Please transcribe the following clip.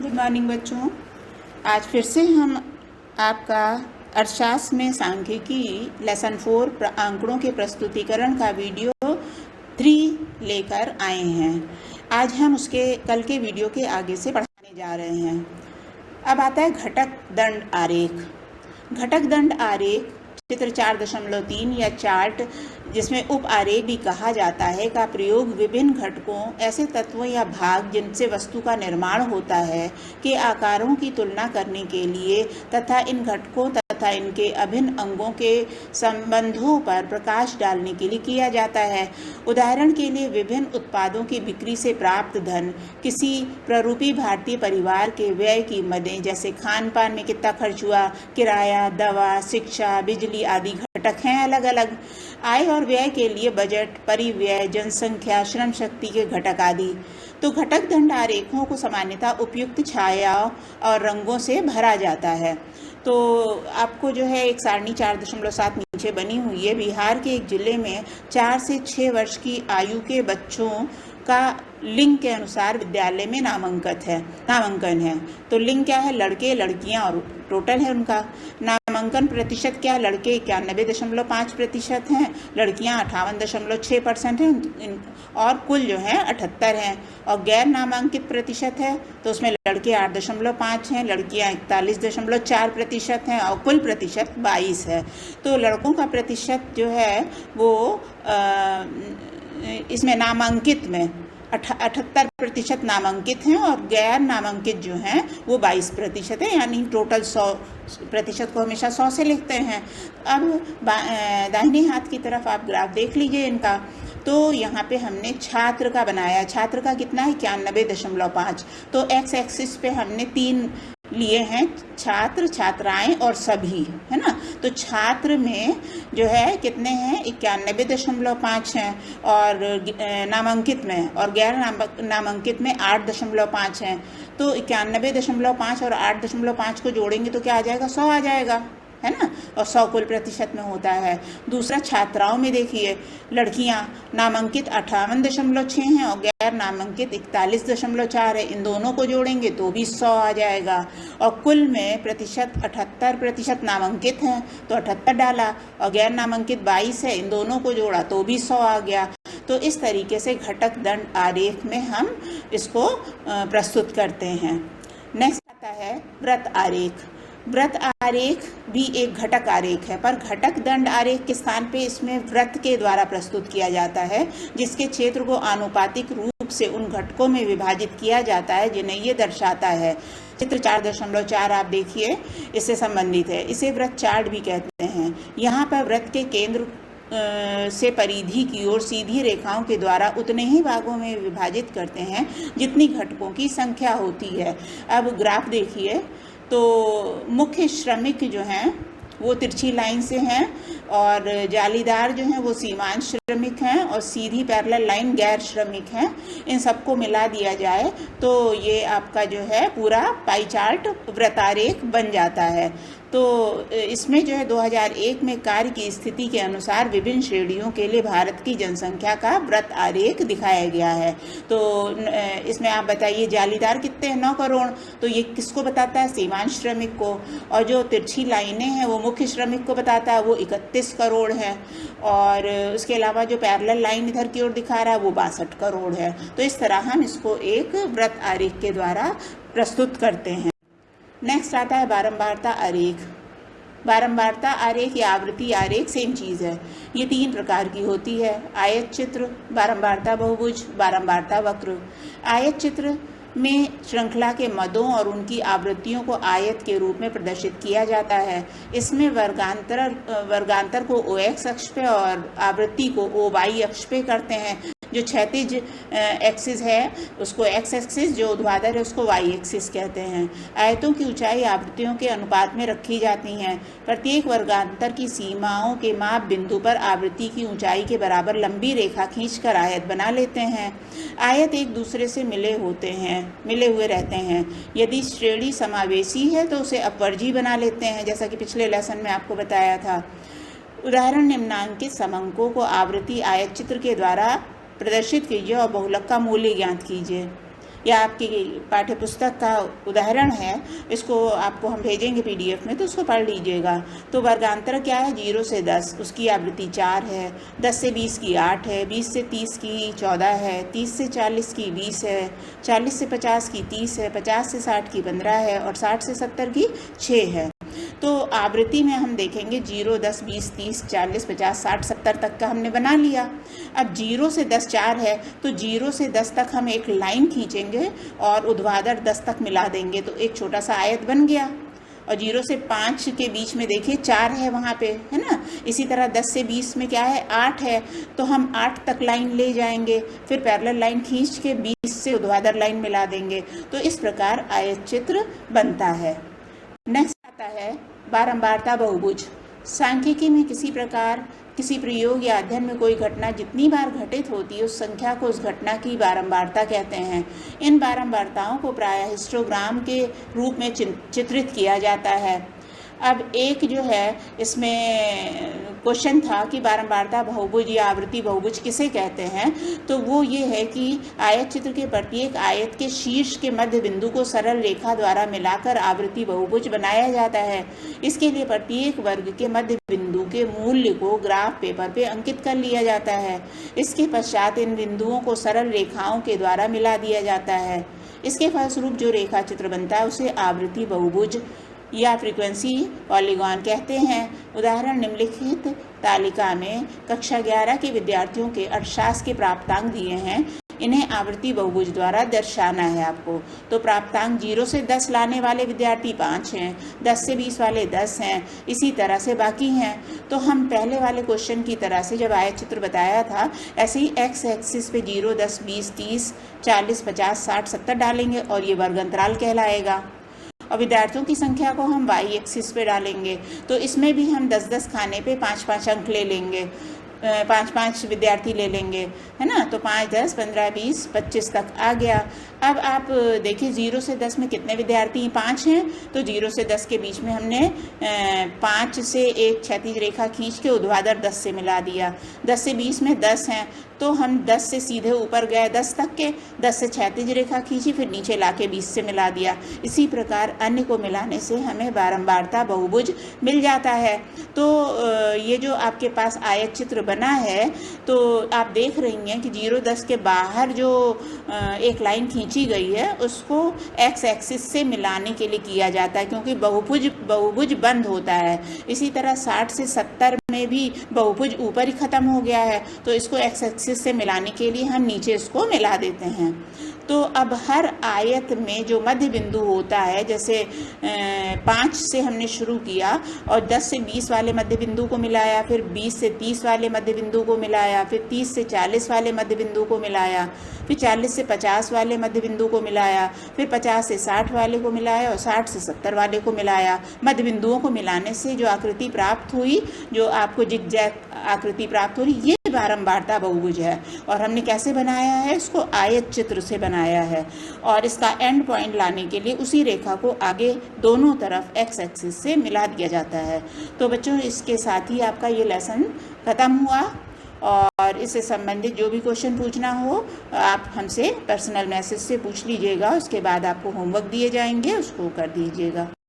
Good morning बच्चों। आज फिर से हम आपका अर्थशास्त्र में सांख्यिकी लेसन 4 आंकड़ों के प्रस्तुतिकरण का वीडियो 3 लेकर आए हैं। आज हम उसके कल के वीडियो के आगे से पढ़ाने जा रहे हैं। अब आता है घटक दंड आरेख। घटक दंड आरेख चित्र 4.3 या चार्ट, जिसमें उप आरेख भी कहा जाता है, का प्रयोग विभिन्न घटकों, ऐसे तत्वों या भाग जिनसे वस्तु का निर्माण होता है, के आकारों की तुलना करने के लिए तथा इन घटकों तथा इनके अभिन्न अंगों के संबंधों पर प्रकाश डालने के लिए किया जाता है। उदाहरण के लिए विभिन्न उत्पादों की बिक्री से प्राप्त धन, किसी प्ररूपी भारतीय परिवार के व्यय की मदें, जैसे खान पान में कितना खर्च हुआ, किराया, दवा, शिक्षा, बिजली आदि घटक हैं अलग अलग। आय और व्यय के लिए बजट, परिव्यय, जनसंख्या, श्रम शक्ति के घटक आदि। तो घटक दंड आरेखों को सामान्यतः उपयुक्त छायाओं और रंगों से भरा जाता है। तो आपको जो है एक सारणी 4.7 नीचे बनी हुई है। बिहार के एक जिले में 4 से 6 वर्ष की आयु के बच्चों का लिंग के अनुसार विद्यालय में नामांकन है। तो लिंग क्या है? लड़के लड़कियां, और टोटल है उनका नामांकन प्रतिशत क्या है? लड़के 91.5% हैं, लड़कियां 58.6% हैं, और कुल जो है 78 हैं। और गैर नामांकित प्रतिशत है तो उसमें लड़के 8.5 हैं, लड़कियां 41.4% हैं, और कुल प्रतिशत 22 है। तो लड़कों का प्रतिशत जो है वो इसमें नामांकित में 78% नामांकित हैं, और गैर नामांकित जो हैं वो 22% है। यानी टोटल 100% को हमेशा 100 से लिखते हैं। अब दाहिने हाथ की तरफ आप ग्राफ देख लीजिए इनका। तो यहाँ पे हमने छात्र का बनाया। छात्र का कितना है? 91.5। तो एक्स एक्सिस पे हमने 3 लिए हैं, छात्र, छात्राएं और सभी, है ना। तो छात्र में जो है कितने हैं? 91.5 हैं, और नामांकित में और गैर नामांकित में 8.5 हैं। तो 91.5 और 8.5 को जोड़ेंगे तो क्या आ जाएगा? 100 आ जाएगा, है ना। और 100 कुल प्रतिशत में होता है। दूसरा छात्राओं में देखिए, लड़कियां नामांकित 58.6 हैं और गैर नामांकित 41.4 है। इन दोनों को जोड़ेंगे तो भी 100 आ जाएगा। और कुल में प्रतिशत 78% नामांकित हैं तो 78 डाला, और गैर नामांकित 22 है, इन दोनों को जोड़ा तो भी 100 आ गया। तो इस तरीके से घटक दंड आरेख में हम इसको प्रस्तुत करते हैं। नेक्स्ट आता है वृत्त आरेख। वृत्त आरेख भी एक घटक आरेख है, पर घटक दंड आरेख के स्थान पे इसमें वृत्त के द्वारा प्रस्तुत किया जाता है, जिसके क्षेत्र को आनुपातिक रूप से उन घटकों में विभाजित किया जाता है जिन्हें ये दर्शाता है। चित्र 4.4 आप देखिए, इससे संबंधित है। इसे वृत्त चार्ट भी कहते हैं। यहाँ पर वृत्त के केंद्र से परिधि की ओर सीधी रेखाओं के द्वारा उतने ही भागों में विभाजित करते हैं जितनी घटकों की संख्या होती है। अब ग्राफ देखिए, तो मुख्य श्रमिक जो हैं वो तिरछी लाइन से हैं, और जालीदार जो हैं वो सीमांत श्रमिक हैं, और सीधी पैरेलल लाइन गैर श्रमिक हैं। इन सबको मिला दिया जाए तो ये आपका जो है पूरा पाई चार्ट वृत्तारेख बन जाता है। तो इसमें जो है 2001 में कार्य की स्थिति के अनुसार विभिन्न श्रेणियों के लिए भारत की जनसंख्या का वृत्त आरेख दिखाया गया है। तो इसमें आप बताइए, जालीदार कितने हैं? 9 करोड़। तो ये किसको बताता है? सीमांत श्रमिक को। और जो तिरछी लाइनें हैं वो मुख्य श्रमिक को बताता है, वो 31 करोड़ है। और उसके अलावा जो पैरेलल लाइन इधर की ओर दिखा रहा है वो 62 करोड़ है। तो इस तरह हम इसको एक वृत्त आरेख के द्वारा प्रस्तुत करते हैं। नेक्स्ट आता है बारंबारता आरेख। बारंबारता आरेख या आवृत्ति आरेख सेम चीज़ है। ये 3 प्रकार की होती है: आयत चित्र, बारंबारता बहुभुज, बारंबारता वक्र। आयत चित्र में श्रृंखला के मदों और उनकी आवृत्तियों को आयत के रूप में प्रदर्शित किया जाता है। इसमें वर्गांतर को OX अक्ष पे और आवृत्ति को OY अक्ष पे करते हैं। जो क्षैतिज एक्सिस है उसको X एक्सिस, जो ऊर्ध्वाधर है उसको Y एक्सिस कहते हैं। आयतों की ऊंचाई आवृत्तियों के अनुपात में रखी जाती हैं। प्रत्येक वर्गांतर की सीमाओं के माप बिंदु पर आवृत्ति की ऊंचाई के बराबर लंबी रेखा खींचकर आयत बना लेते हैं। आयत एक दूसरे से मिले हुए रहते हैं। यदि श्रेणी समावेशी है तो उसे अपवर्जी बना लेते हैं, जैसा कि पिछले लेसन में आपको बताया था। उदाहरण निम्नांकित समंकों को आवृत्ति आयत चित्र के द्वारा प्रदर्शित कीजिए और बहुलक का मूल्य ज्ञात कीजिए। या आपकी पाठ्य पुस्तक का उदाहरण है, इसको आपको हम भेजेंगे PDF में, तो उसको पढ़ लीजिएगा। तो वर्गांतर क्या है, 0 से 10, उसकी आवृत्ति 4 है, 10 से 20 की 8 है, 20 से 30 की 14 है, 30 से 40 की 20 है, 40 से 50 की 30 है, 50 से 60 की 15 है और 60 से 70 की 6 है। तो आवृत्ति में हम देखेंगे 0, 10, 20, 30, 40, 50, 60, 70 तक का हमने बना लिया। अब 0 से 10 4 है, तो 0 से 10 तक हम एक लाइन खींचेंगे और ऊर्ध्वाधर 10 तक मिला देंगे, तो एक छोटा सा आयत बन गया। और 0 से 5 के बीच में देखिए 4 है वहाँ पे, है ना। इसी तरह 10 से 20 में क्या है, 8 है, तो हम 8 तक लाइन ले जाएंगे, फिर पैरेलल लाइन खींच के 20 से ऊर्ध्वाधर लाइन मिला देंगे। तो इस प्रकार आयत चित्र बनता है। नेक्स्ट आता है बारंबारता बहुभुज। सांख्यिकी में किसी प्रकार किसी प्रयोग या अध्ययन में कोई घटना जितनी बार घटित होती है, उस संख्या को उस घटना की बारंबारता कहते हैं। इन बारंबारताओं को प्रायः हिस्टोग्राम के रूप में चित्रित किया जाता है। अब एक जो है इसमें क्वेश्चन था कि बारंबारता बहुभुज या आवृत्ति बहुभुज किसे कहते हैं, तो वो ये है कि आयत चित्र के प्रत्येक आयत के शीर्ष के मध्य बिंदु को सरल रेखा द्वारा मिलाकर आवृत्ति बहुभुज बनाया जाता है। इसके लिए प्रत्येक वर्ग के मध्य बिंदु के मूल्य को ग्राफ पेपर पे अंकित कर लिया जाता है। इसके पश्चात इन बिंदुओं को सरल रेखाओं के द्वारा मिला दिया जाता है। इसके फलस्वरूप जो रेखा चित्र बनता है उसे आवृत्ति बहुभुज या फ्रीक्वेंसी पॉलीगॉन कहते हैं। उदाहरण निम्नलिखित तालिका में कक्षा 11 के विद्यार्थियों के अर्थशास्त्र के प्राप्तांक दिए हैं। इन्हें आवृत्ति बहुभुज द्वारा दर्शाना है आपको। तो प्राप्तांक 0 से 10 लाने वाले विद्यार्थी 5 हैं, 10 से 20 वाले 10 हैं, इसी तरह से बाकी हैं। तो हम पहले वाले क्वेश्चन की तरह से जब आयत चित्र बताया था, ऐसे ही एक्स एक्सिस पे 0, 10, 20, 30, 40, 50, 60, 70 डालेंगे और ये वर्ग अंतराल कहलाएगा। और विद्यार्थियों की संख्या को हम y एक्सिस पे डालेंगे, तो इसमें भी हम 10-10 खाने पे 5-5 अंक ले लेंगे, 5-5 विद्यार्थी ले लेंगे, है ना। तो 5, 10, 15, 20, 25 तक आ गया। अब आप देखिए 0 से 10 में कितने विद्यार्थी, 5 हैं, तो 0 से 10 के बीच में हमने 5 से एक क्षैतिज रेखा खींच के ऊर्ध्वाधर 10 से मिला दिया। 10 से 20 में 10 हैं, तो हम 10 से सीधे ऊपर गए 10 तक के, 10 से क्षैतिज रेखा खींची, फिर नीचे लाके 20 से मिला दिया। इसी प्रकार अन्य को मिलाने से हमें बारंबारता बहुभुज मिल जाता है। तो ये जो आपके पास आयत चित्र बना है, तो आप देख रही हैं कि 0, 10 के बाहर जो एक लाइन खींची गई है उसको एक्स एक्सिस से मिलाने के लिए किया जाता है, क्योंकि बहुभुज बंद होता है। इसी तरह 60 से 70 में भी बहुभुज ऊपर ही ख़त्म हो गया है, तो इसको एक्स एक्सिस से मिलाने के लिए हम नीचे इसको मिला देते हैं। तो अब हर आयत में जो मध्य बिंदु होता है, जैसे 5 से हमने शुरू किया और 10 से 20 वाले मध्य बिंदु को मिलाया, फिर 20 से 30 वाले मध्य बिंदु को मिलाया, फिर 30 से 40 वाले मध्य बिंदु को मिलाया, फिर 40 से 50 वाले मध्य बिंदु को मिलाया, फिर 50 से 60 वाले को मिलाया और 60 से 70 वाले को मिलाया। मध्य बिंदुओं को मिलाने से जो आकृति प्राप्त हुई, जो आपको जिगजैग आकृति प्राप्त हो रही, ये बारंबारता बहुभुज है। और हमने कैसे बनाया है, इसको आयत चित्र से बनाया है। और इसका एंड पॉइंट लाने के लिए उसी रेखा को आगे दोनों तरफ एक्स एक्सिस से मिला दिया जाता है। तो बच्चों, इसके साथ ही आपका ये लेसन ख़त्म हुआ। और इससे संबंधित जो भी क्वेश्चन पूछना हो आप हमसे पर्सनल मैसेज से पूछ लीजिएगा। उसके बाद आपको होमवर्क दिए जाएंगे, उसको कर दीजिएगा।